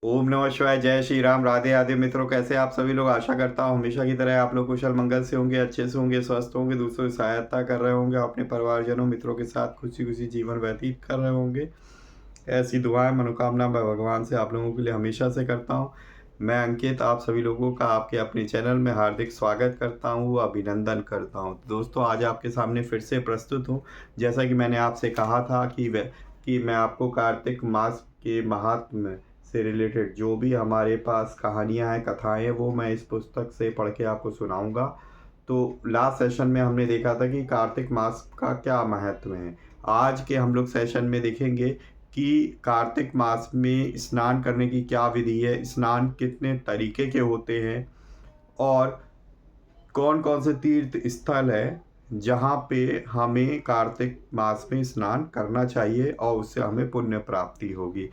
ओम नमः शिवाय। जय श्री राम। राधे राधे मित्रों, कैसे आप सभी लोग। आशा करता हूँ हमेशा की तरह आप लोग कुशल मंगल से होंगे, अच्छे से होंगे, स्वस्थ होंगे, दूसरों की सहायता कर रहे होंगे, अपने परिवारजनों मित्रों के साथ खुशी खुशी जीवन व्यतीत कर रहे होंगे। ऐसी दुआएं मनोकामना मैं भगवान से आप लोगों के लिए हमेशा से करता हूँ। मैं अंकित आप सभी लोगों का आपके अपने चैनल में हार्दिक स्वागत करता हूँ, अभिनंदन करता हूँ। दोस्तों, आज आपके सामने फिर से प्रस्तुत हूँ। जैसा कि मैंने आपसे कहा था कि मैं आपको कार्तिक मास के महात्म्य से रिलेटेड जो भी हमारे पास कहानियाँ हैं, कथाएँ हैं, वो मैं इस पुस्तक से पढ़ के आपको सुनाऊंगा। तो लास्ट सेशन में हमने देखा था कि कार्तिक मास का क्या महत्व है। आज के हम लोग सेशन में देखेंगे कि कार्तिक मास में स्नान करने की क्या विधि है, स्नान कितने तरीके के होते हैं और कौन कौन से तीर्थ स्थल है जहाँ पे हमें कार्तिक मास में स्नान करना चाहिए और उससे हमें पुण्य प्राप्ति होगी।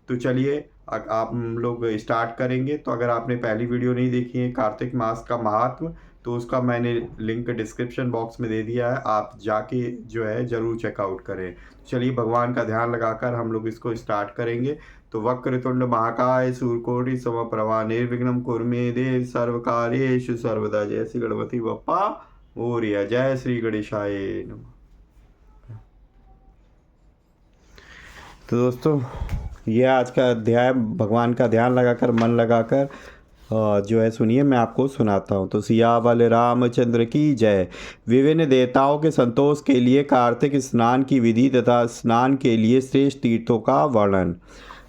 तो चलिए आप हम लोग स्टार्ट करेंगे। तो अगर आपने पहली वीडियो नहीं देखी है कार्तिक मास का महात्म, तो उसका मैंने लिंक डिस्क्रिप्शन बॉक्स में दे दिया है, आप जाके जो है ज़रूर चेकआउट करें। चलिए भगवान का ध्यान लगाकर हम लोग इसको स्टार्ट करेंगे। तो वक्रतुंड महाकाय सूर्यकोटि समप्रभा निर्विघ्नं कुरु मे देव सर्वकार्येषु सर्वदा। जय श्री गणपति बप्पा मोरया। जय श्री गणेशाय नमः। तो दोस्तों, ये आज का अध्याय भगवान का ध्यान लगाकर मन लगाकर जो है सुनिए, मैं आपको सुनाता हूँ। तो सियावल रामचंद्र की जय। विभिन्न देवताओं के संतोष के लिए कार्तिक स्नान की विधि तथा स्नान के लिए श्रेष्ठ तीर्थों का वर्णन।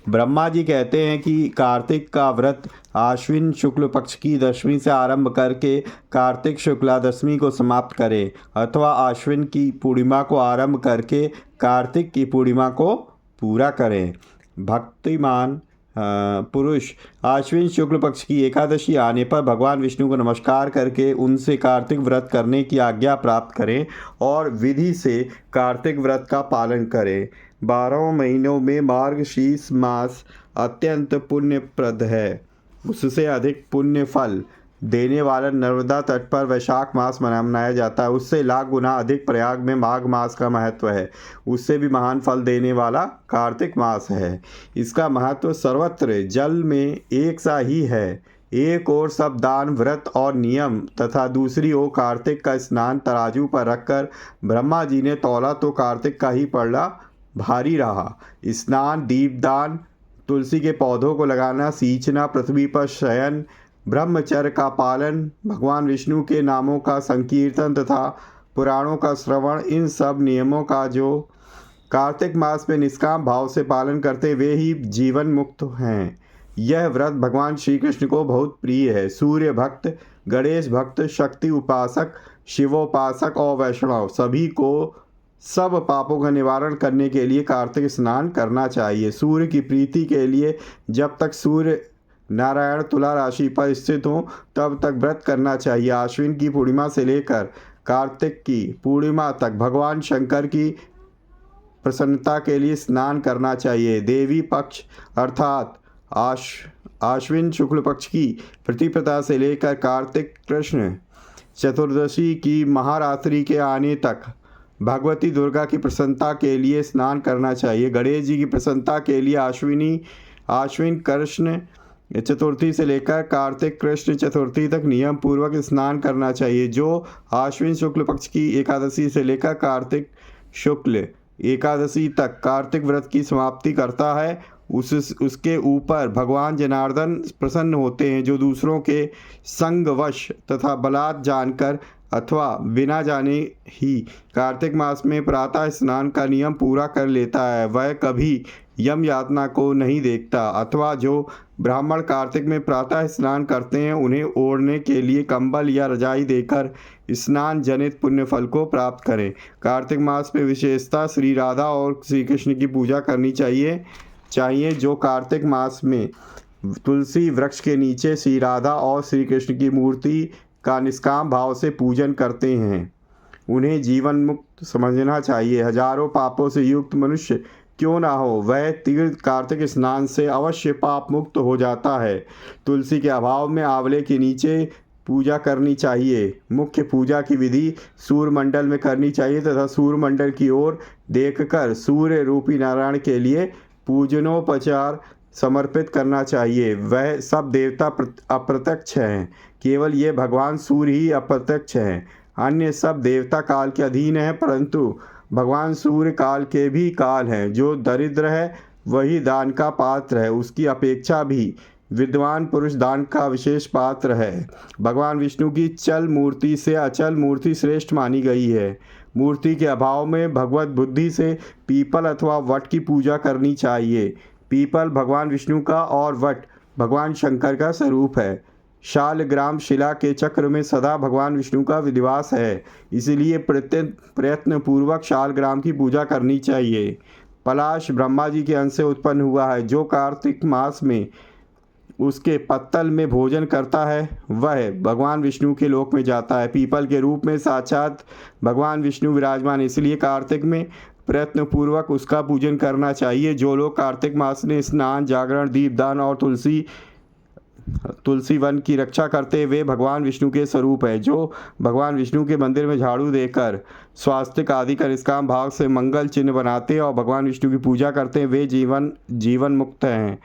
ब्रह्मा जी कहते हैं कि कार्तिक का व्रत आश्विन शुक्ल पक्ष की दशमी से आरंभ करके कार्तिक शुक्ला दशमी को समाप्त करें, अथवा आश्विन की पूर्णिमा को आरंभ करके कार्तिक की पूर्णिमा को पूरा करें। भक्तिमान पुरुष आश्विन शुक्ल पक्ष की एकादशी आने पर भगवान विष्णु को नमस्कार करके उनसे कार्तिक व्रत करने की आज्ञा प्राप्त करें और विधि से कार्तिक व्रत का पालन करें। 12 महीनों में मार्गशीर्ष मास अत्यंत पुण्यप्रद है। उससे अधिक पुण्य फल देने वाला नर्मदा तट पर वैशाख मास मनाया जाता है। उससे लाख गुना अधिक प्रयाग में माघ मास का महत्व है। उससे भी महान फल देने वाला कार्तिक मास है। इसका महत्व सर्वत्र जल में एक सा ही है। एक ओर सब दान व्रत और नियम तथा दूसरी ओर कार्तिक का स्नान तराजू पर रखकर ब्रह्मा जी ने तौला तो कार्तिक का ही पड़ना भारी रहा। स्नान, दीपदान, तुलसी के पौधों को लगाना, सींचना, पृथ्वी पर शयन, ब्रह्मचर्य का पालन, भगवान विष्णु के नामों का संकीर्तन तथा पुराणों का श्रवण, इन सब नियमों का जो कार्तिक मास में निष्काम भाव से पालन करते वे ही जीवन मुक्त हैं। यह व्रत भगवान श्री कृष्ण को बहुत प्रिय है। सूर्य भक्त, गणेश भक्त, शक्ति उपासक, शिवोपासक और वैष्णव सभी को सब पापों का निवारण करने के लिए कार्तिक स्नान करना चाहिए। सूर्य की प्रीति के लिए जब तक सूर्य नारायण तुला राशि पर स्थित हो तब तक व्रत करना चाहिए। आश्विन की पूर्णिमा से लेकर कार्तिक की पूर्णिमा तक भगवान शंकर की प्रसन्नता के लिए स्नान करना चाहिए। देवी पक्ष अर्थात आश्विन शुक्ल पक्ष की प्रतिपदा से लेकर कार्तिक कृष्ण चतुर्दशी की महारात्रि के आने तक भगवती दुर्गा की प्रसन्नता के लिए स्नान करना चाहिए। गणेश जी की प्रसन्नता के लिए आश्विन कृष्ण चतुर्थी से लेकर कार्तिक कृष्ण चतुर्थी तक नियम पूर्वक स्नान करना चाहिए। जो आश्विन शुक्ल पक्ष की एकादशी से लेकर कार्तिक शुक्ल एकादशी तक कार्तिक व्रत की समाप्ति करता है, उसके ऊपर भगवान जनार्दन प्रसन्न होते हैं। जो दूसरों के संगवश तथा बलात् जानकर अथवा बिना जाने ही कार्तिक मास में प्रातः स्नान का नियम पूरा कर लेता है, वह कभी यम यातना को नहीं देखता। अथवा जो ब्राह्मण कार्तिक में प्रातः स्नान करते हैं उन्हें ओढ़ने के लिए कंबल या रजाई देकर स्नान जनित पुण्य फल को प्राप्त करें। कार्तिक मास में विशेषता श्री राधा और श्री कृष्ण की पूजा करनी चाहिए। जो कार्तिक मास में तुलसी वृक्ष के नीचे श्री राधा और श्री कृष्ण की मूर्ति का निष्काम भाव से पूजन करते हैं उन्हें जीवन मुक्त समझना चाहिए। हजारों पापों से युक्त मनुष्य क्यों ना हो, वह तीर्थ कार्तिक स्नान से अवश्य पाप मुक्त हो जाता है। तुलसी के अभाव में आंवले के नीचे पूजा करनी चाहिए। मुख्य पूजा की विधि सूर्यमंडल में करनी चाहिए तथा सूर्यमंडल की ओर देखकर सूर्य रूपी नारायण के लिए पूजनोपचार समर्पित करना चाहिए। वह सब देवता अप्रत्यक्ष हैं, केवल ये भगवान सूर्य ही अप्रत्यक्ष हैं। अन्य सब देवता काल के अधीन हैं, परंतु भगवान सूर्य काल के भी काल हैं। जो दरिद्र है वही दान का पात्र है, उसकी अपेक्षा भी विद्वान पुरुष दान का विशेष पात्र है। भगवान विष्णु की चल मूर्ति से अचल मूर्ति श्रेष्ठ मानी गई है। मूर्ति के अभाव में भगवत बुद्धि से पीपल अथवा वट की पूजा करनी चाहिए। पीपल भगवान विष्णु का और वट भगवान शंकर का स्वरूप है। शालग्राम शिला के चक्र में सदा भगवान विष्णु का विधिवास है, इसलिए प्रयत्न पूर्वक शालग्राम की पूजा करनी चाहिए। पलाश ब्रह्मा जी के अंश से उत्पन्न हुआ है। जो कार्तिक मास में उसके पत्तल में भोजन करता है वह भगवान विष्णु के लोक में जाता है। पीपल के रूप में साक्षात भगवान विष्णु विराजमान, इसलिए कार्तिक में प्रयत्न पूर्वक उसका पूजन करना चाहिए। जो लोग कार्तिक मास में स्नान, जागरण, दीपदान और तुलसी वन की रक्षा करते वे भगवान विष्णु के स्वरूप है। जो भगवान विष्णु के मंदिर में झाड़ू देकर स्वास्तिक आदि का निष्काम भाव से मंगल चिन्ह बनाते और भगवान विष्णु की पूजा करते हैं वे जीवन मुक्त हैं।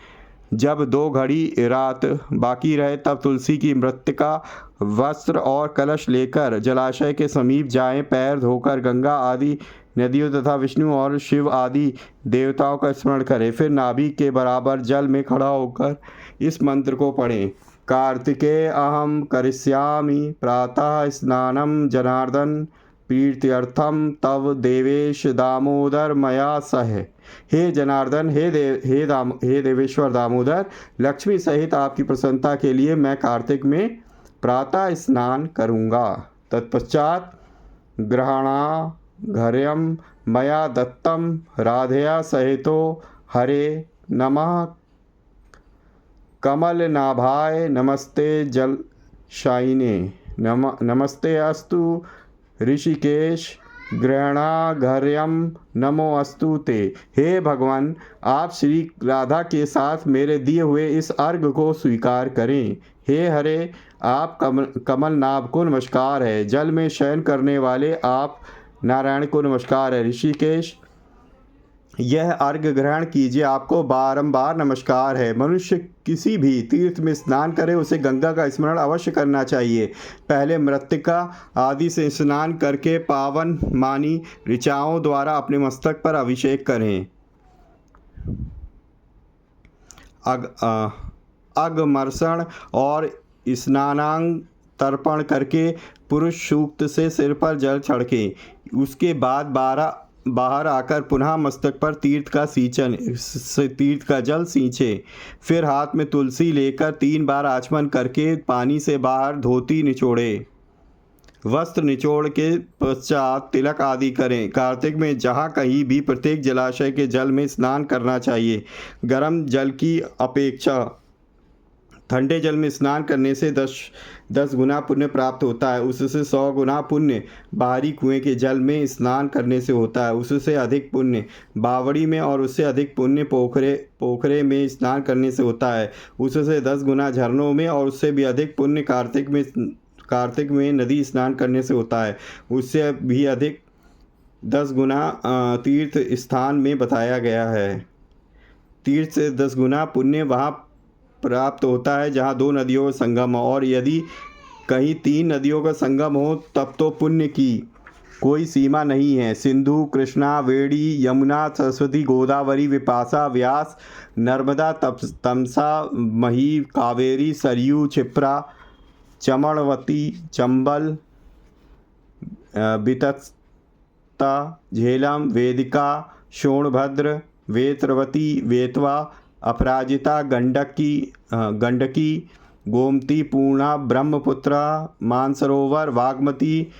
जब 2 घड़ी रात बाकी रहे तब तुलसी की मृत्तिका, वस्त्र और कलश लेकर जलाशय के समीप जाएं। पैर धोकर गंगा आदि नदियों तथा विष्णु और शिव आदि देवताओं का स्मरण करें। फिर नाभि के बराबर जल में खड़ा होकर इस मंत्र को पढ़ें। कार्तिके अहम करिष्यामि प्रातः स्नानम जनार्दन प्रीत्यर्थम तव देवेश दामोदर मया सह। हे जनार्दन, हे देवेश्वर दामोदर, लक्ष्मी सहित आपकी प्रसन्नता के लिए मैं कार्तिक में प्रातः स्नान करूँगा। तत्पश्चात ग्रहणाघर्यम मया दत्तम राधया सहितो हरे नमः कमलनाभाय नमस्ते जलशायिने नमस्ते अस्तु ऋषिकेश ग्रहणाघर्यम नमो अस्तु ते। हे भगवान, आप श्री राधा के साथ मेरे दिए हुए इस अर्घ को स्वीकार करें। हे हरे, आप कमलनाभ को नमस्कार है। जल में शयन करने वाले आप नारायण को नमस्कार है। ऋषिकेश, यह अर्घ ग्रहण कीजिए, आपको बारंबार नमस्कार है। मनुष्य किसी भी तीर्थ में स्नान करे उसे गंगा का स्मरण अवश्य करना चाहिए। पहले मृत्तिका आदि से स्नान करके पावन मानी ऋचाओं द्वारा अपने मस्तक पर अभिषेक करें। अगमर्षण और स्नानांग तर्पण करके पुरुष सूक्त से सिर पर जल छिड़के। उसके बाद बाहर आकर पुनः मस्तक पर तीर्थ का जल सींचे। फिर हाथ में तुलसी लेकर 3 बार आचमन करके पानी से बाहर धोती निचोड़े। वस्त्र निचोड़ के पश्चात तिलक आदि करें। कार्तिक में जहाँ कहीं भी प्रत्येक जलाशय के जल में स्नान करना चाहिए। गर्म जल की अपेक्षा ठंडे जल में स्नान करने से 10 गुना पुण्य प्राप्त होता है। उससे 100 गुना पुण्य बाहरी कुएं के जल में स्नान करने से होता है। उससे अधिक पुण्य बावड़ी में और उससे अधिक पुण्य पोखरे में स्नान करने से होता है। उससे 10 गुना झरनों में और उससे भी अधिक पुण्य कार्तिक में नदी स्नान करने से होता है। उससे भी अधिक 10 गुना तीर्थ स्थान में बताया गया है। तीर्थ से 10 गुना पुण्य वहाँ प्राप्त होता है जहाँ 2 नदियों का संगम हो, और यदि कहीं 3 नदियों का संगम हो तब तो पुण्य की कोई सीमा नहीं है। सिंधु, कृष्णा, वेणी, यमुना, सरस्वती, गोदावरी, विपाशा, व्यास, नर्मदा, तमसा, मही, कावेरी, सरयू, क्षिप्रा, चमणवती, चंबल, बितस्ता, झेलम, वेदिका, सोनभद्र, वेत्रवती, वेतवा, अपराजिता, गंडकी, गोमती, पूर्णा, ब्रह्मपुत्रा, मानसरोवर, वाग्मती,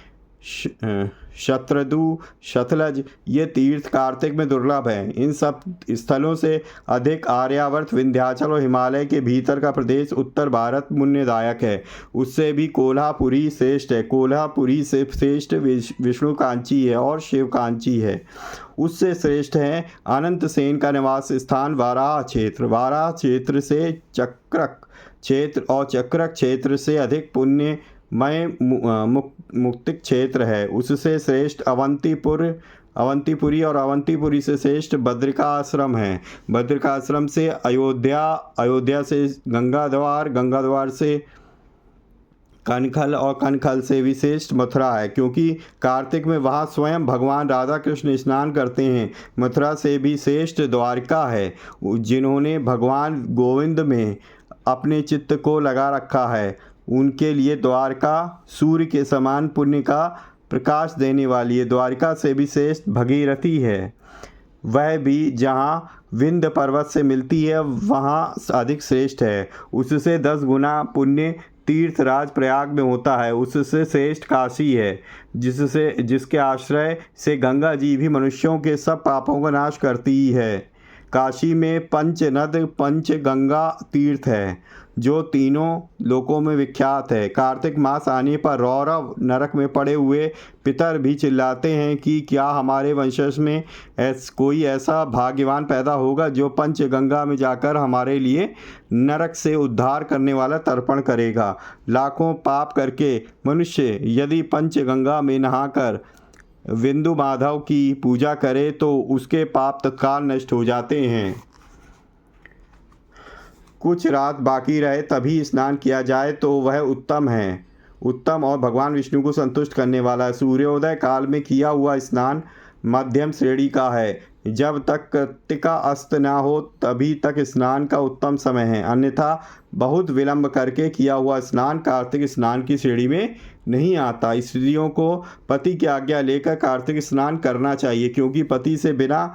शत्रदु, शतलज, ये तीर्थ कार्तिक में दुर्लभ हैं। इन सब स्थलों से अधिक आर्यावर्त, विंध्याचल और हिमालय के भीतर का प्रदेश उत्तर भारत पुण्यदायक है। उससे भी कोल्हापुरी श्रेष्ठ है। कोल्हापुरी से श्रेष्ठ विष्णु कांची है और शिव कांची है। उससे श्रेष्ठ है अनंत सेन का निवास स्थान वाराह क्षेत्र। वाराह क्षेत्र से चक्रक क्षेत्र और चक्रक क्षेत्र से अधिक पुण्यमय मुक्तिक क्षेत्र है। उससे श्रेष्ठ अवंतीपुर, अवंतीपुरी और अवंतीपुरी से श्रेष्ठ बद्रिका आश्रम है। बद्रिका आश्रम से अयोध्या, अयोध्या से गंगा द्वार, गंगा द्वार से कनखल और कनखल से भी श्रेष्ठ मथुरा है, क्योंकि कार्तिक में वहाँ स्वयं भगवान राधा कृष्ण स्नान करते हैं। मथुरा से भी श्रेष्ठ द्वारिका है, जिन्होंने भगवान गोविंद में अपने चित्त को लगा रखा है। उनके लिए द्वारका सूर्य के समान पुण्य का प्रकाश देने वाली है। द्वारिका से भी श्रेष्ठ भगीरथी है, वह भी जहाँ विंध्य पर्वत से मिलती है वहाँ अधिक श्रेष्ठ है। उससे 10 गुना पुण्य तीर्थराज प्रयाग में होता है। उससे श्रेष्ठ काशी है, जिसके आश्रय से गंगा जी भी मनुष्यों के सब पापों का नाश करती ही है। काशी में पंच नद पंच गंगा तीर्थ है, जो तीनों लोकों में विख्यात है। कार्तिक मास आने पर रौरव नरक में पड़े हुए पितर भी चिल्लाते हैं कि क्या हमारे वंशज में कोई ऐसा भाग्यवान पैदा होगा जो पंच गंगा में जाकर हमारे लिए नरक से उद्धार करने वाला तर्पण करेगा। लाखों पाप करके मनुष्य यदि पंच गंगा में नहाकर विंदु माधव की पूजा करे तो उसके पाप तत्काल नष्ट हो जाते हैं। कुछ रात बाकी रहे तभी स्नान किया जाए तो वह उत्तम है, उत्तम और भगवान विष्णु को संतुष्ट करने वाला है। सूर्योदय काल में किया हुआ स्नान मध्यम श्रेणी का है। जब तक कृत्तिका अस्त ना हो तभी तक स्नान का उत्तम समय है, अन्यथा बहुत विलंब करके किया हुआ स्नान कार्तिक स्नान की श्रेणी में नहीं आता। स्त्रियों को पति की आज्ञा लेकर कार्तिक स्नान करना चाहिए, क्योंकि पति से बिना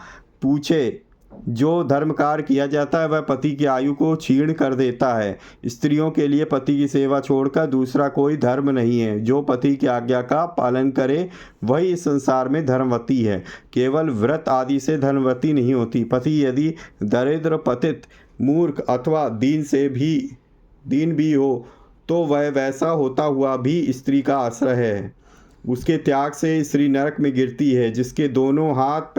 पूछे जो धर्म कार्य किया जाता है वह पति की आयु को क्षीण कर देता है। स्त्रियों के लिए पति की सेवा छोड़कर दूसरा कोई धर्म नहीं है। जो पति की आज्ञा का पालन करे वही इस संसार में धर्मवती है। केवल व्रत आदि से धर्मवती नहीं होती। पति यदि दरिद्र, पतित, मूर्ख अथवा दीन भी हो तो वह वैसा होता हुआ भी स्त्री का आश्रय है। उसके त्याग से स्त्री नरक में गिरती है। जिसके दोनों हाथ,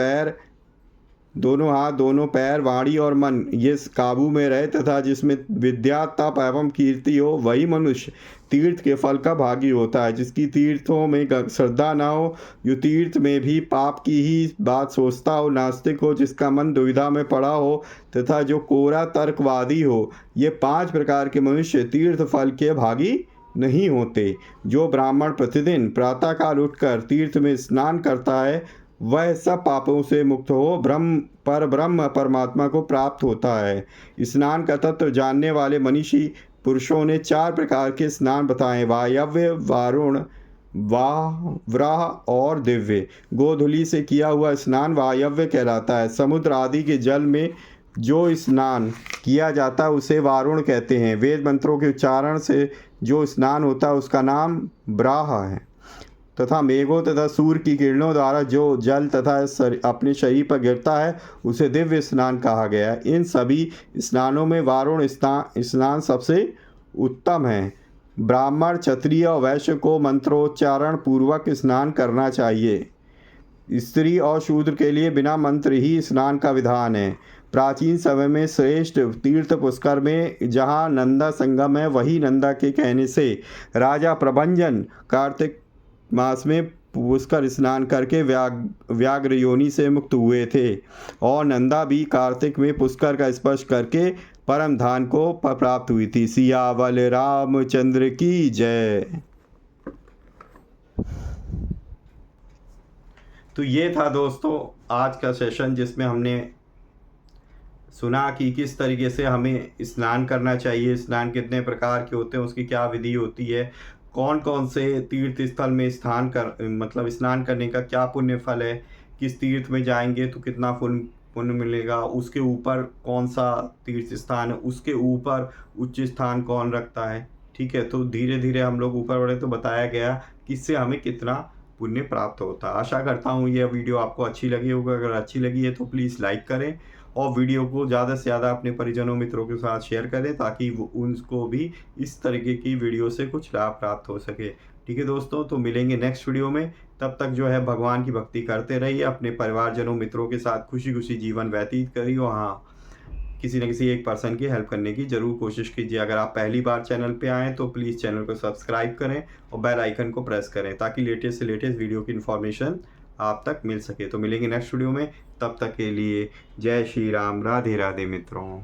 दोनों पैर, वाणी और मन ये काबू में रहे तथा जिसमें विद्या, तप एवं कीर्ति हो, वही मनुष्य तीर्थ के फल का भागी होता है। जिसकी तीर्थों में श्रद्धा ना हो, जो तीर्थ में भी पाप की ही बात सोचता हो, नास्तिक हो, जिसका मन दुविधा में पड़ा हो तथा जो कोरा तर्कवादी हो, ये 5 प्रकार के मनुष्य तीर्थ फल के भागी नहीं होते। जो ब्राह्मण प्रतिदिन प्रातःकाल उठकर तीर्थ में स्नान करता है वह सब पापों से मुक्त हो ब्रह्म परमात्मा को प्राप्त होता है। स्नान का तत्व जानने वाले मनीषी पुरुषों ने 4 प्रकार के स्नान बताए: वायव्य, वारुण, वाह और दिव्य। गोधूलि से किया हुआ स्नान वायव्य कहलाता है। समुद्र आदि के जल में जो स्नान किया जाता है उसे वारुण कहते हैं। वेद मंत्रों के उच्चारण से जो स्नान होता है उसका नाम ब्राह है। तथा मेघों तथा सूर्य की किरणों द्वारा जो जल तथा अपने शरीर पर गिरता है उसे दिव्य स्नान कहा गया है। इन सभी स्नानों में वारुण स्नान सबसे उत्तम है। ब्राह्मण, क्षत्रिय और वैश्य को मंत्रोच्चारण पूर्वक स्नान करना चाहिए। स्त्री और शूद्र के लिए बिना मंत्र ही स्नान का विधान है। प्राचीन समय में श्रेष्ठ तीर्थ पुष्कर में जहाँ नंदा संगम है, वही नंदा के कहने से राजा प्रभंजन कार्तिक मास में पुष्कर स्नान करके व्याघ्र योनि से मुक्त हुए थे, और नंदा भी कार्तिक में पुष्कर का स्पर्श करके परम धाम को प्राप्त हुई थी। सियावल रामचंद्र की जय। तो ये था दोस्तों आज का सेशन, जिसमें हमने सुना कि किस तरीके से हमें स्नान करना चाहिए, स्नान कितने प्रकार के होते हैं, उसकी क्या विधि होती है, कौन कौन से तीर्थ स्थल में स्नान करने का क्या पुण्य फल है, किस तीर्थ में जाएंगे तो कितना पुण्य मिलेगा, उसके ऊपर कौन सा तीर्थ स्थान है, उसके ऊपर उच्च स्थान कौन रखता है। ठीक है, तो धीरे धीरे हम लोग ऊपर बढ़े तो बताया गया कि इससे हमें कितना पुण्य प्राप्त होता है। आशा करता हूँ यह वीडियो आपको अच्छी लगी होगी। अगर अच्छी लगी है तो प्लीज़ लाइक करें और वीडियो को ज़्यादा से ज़्यादा अपने परिजनों मित्रों के साथ शेयर करें, ताकि उनको भी इस तरीके की वीडियो से कुछ लाभ प्राप्त हो सके। ठीक है दोस्तों, तो मिलेंगे नेक्स्ट वीडियो में। तब तक जो है भगवान की भक्ति करते रहिए, अपने परिवारजनों मित्रों के साथ खुशी खुशी जीवन व्यतीत करिए। हाँ, किसी न किसी एक पर्सन की हेल्प करने की ज़रूर कोशिश कीजिए। अगर आप पहली बार चैनल पे आएँ तो प्लीज़ चैनल को सब्सक्राइब करें और बेल आइकन को प्रेस करें, ताकि लेटेस्ट से लेटेस्ट वीडियो की इन्फॉर्मेशन आप तक मिल सके। तो मिलेंगे नेक्स्ट वीडियो में, तब तक के लिए जय श्री राम, राधे राधे मित्रों।